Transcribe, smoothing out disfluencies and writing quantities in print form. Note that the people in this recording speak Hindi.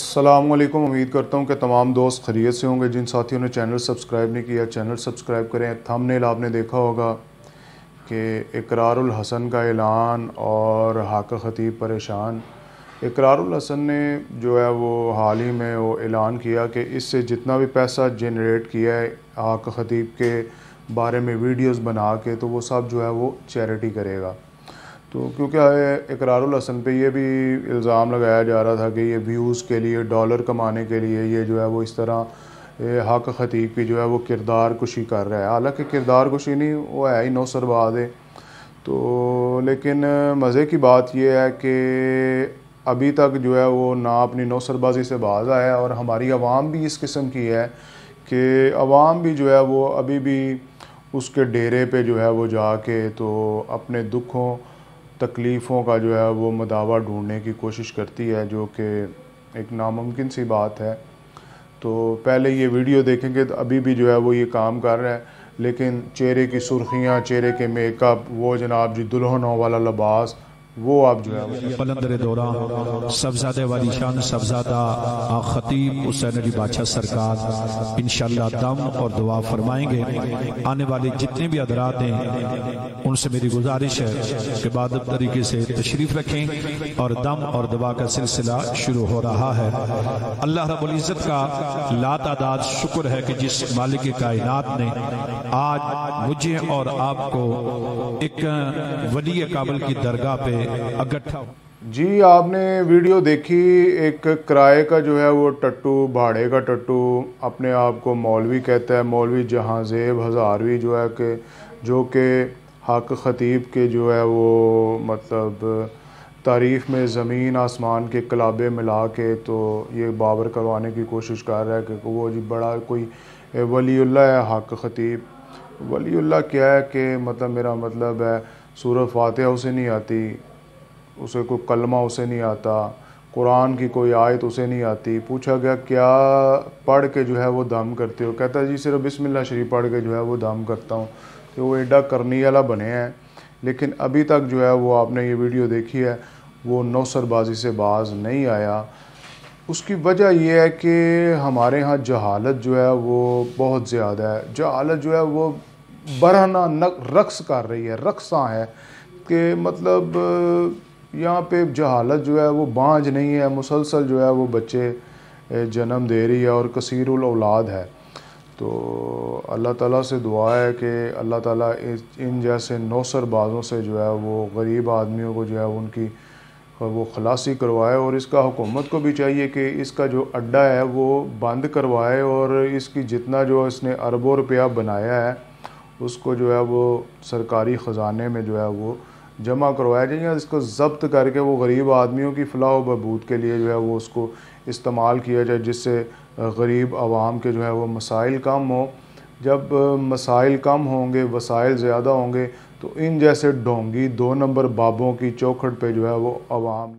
अस्सलामुअलैकुम। उम्मीद करता हूँ कि तमाम दोस्त खैरियत से होंगे। जिन साथियों ने चैनल सब्सक्राइब नहीं किया, चैनल सब्सक्राइब करें। थंबनेल आपने देखा होगा कि इकरारुल हसन का ऐलान और हाका ख़तीब परेशान। इकरारुल हसन ने जो है वो हाल ही में वो ऐलान किया कि इससे जितना भी पैसा जनरेट किया है हाका ख़तीब के बारे में वीडियोस बना के, तो वो सब जो है वो चैरिटी करेगा। तो क्योंकि इकरारुल हसन पे ये भी इल्ज़ाम लगाया जा रहा था कि ये व्यूज़ के लिए, डॉलर कमाने के लिए ये जो है वो इस तरह हाका ख़तीब की जो है वो किरदार कुशी कर रहा है। हालांकि किरदार कुशी नहीं, वो है ही नौसरबाज है। तो लेकिन मज़े की बात यह है कि अभी तक जो है वो ना अपनी नौसरबाजी से बाज आया, और हमारी आवाम भी इस किस्म की है कि आवाम भी जो है वो अभी भी उसके डेरे पे जो है वो जाके तो अपने दुखों तकलीफ़ों का जो है वो मदावा ढूंढने की कोशिश करती है, जो कि एक नामुमकिन सी बात है। तो पहले ये वीडियो देखेंगे तो अभी भी जो है वो ये काम कर रहा है, लेकिन चेहरे की सुर्खियाँ, चेहरे के मेकअप, वो जनाब जी दुल्हनों वाला लिबास, वो आप जो है बलंदर दौरा सबजादे वाली शान सबजादा खतीब हुसैन अली बादशाह सरकार इंशाअल्लाह दम और दुआ फरमाएंगे। आने वाले जितने भी हज़रात हैं उनसे मेरी गुजारिश है कि बादब तरीके से तशरीफ़ रखें, और दम और दुआ का सिलसिला शुरू हो रहा है। अल्लाह रब्बुल इज़्ज़त का लातादाद शुक्र है कि जिस मालिक कायनात ने आज मुझे और आपको एक वली काबिल की दरगाह पे अगट्ठा। जी, आपने वीडियो देखी, एक किराए का जो है वो टट्टू, भाड़े का टट्टू अपने आप को मौलवी कहता है, मौलवी जहांज़ेब हज़ारवी जो है कि जो कि हक ख़तीब के जो है वो मतलब तारीफ़ में ज़मीन आसमान के कलाबे मिला के तो ये बावर करवाने की कोशिश कर रहा है कि वो जी बड़ा कोई वलीउल्लाह है हक ख़तीब। वलीउल्लाह क्या है कि मतलब मेरा मतलब है सूरह फातिहा उसे नहीं आती, उसे कोई कलमा उसे नहीं आता, कुरान की कोई आयत उसे नहीं आती। पूछा गया क्या पढ़ के जो है वो दम करते हो, कहता है जी सिर्फ बिस्मिल्लाह शरीफ पढ़ के जो है वो दम करता हूँ। तो वो एडा करनी वाला बने हैं, लेकिन अभी तक जो है वो आपने ये वीडियो देखी है, वो नौसरबाजी से बाज नहीं आया। उसकी वजह यह है कि हमारे यहाँ जहालत जो है वो बहुत ज़्यादा है। जहालत जो है वो बरहना रक्स कर रही है, रक्सा है कि मतलब यहाँ पे जहालत जो है वो बांझ नहीं है, मुसलसल जो है वो बच्चे जन्म दे रही है और कसीरुल औलाद है। तो अल्लाह ताला से दुआ है कि अल्लाह ताला इन जैसे नौसरबाज़ों से जो है वो गरीब आदमियों को जो है उनकी वो खलासी करवाए, और इसका हुकूमत को भी चाहिए कि इसका जो अड्डा है वो बंद करवाए, और इसकी जितना जो इसने अरबों रुपया बनाया है उसको जो है वो सरकारी ख़जाने में जो है वो जमा करवाया जाए, या इसको ज़ब्त करके वो गरीब आदमियों की फ़लाह व बहबूद के लिए जो है वो उसको इस्तेमाल किया जाए, जिससे गरीब आवाम के जो है वो मसाइल कम हो। जब मसाइल कम होंगे, वसाइल ज़्यादा होंगे, तो इन जैसे ढोंगी 2 नंबर बाबों की चौखट पे जो है वो आवाम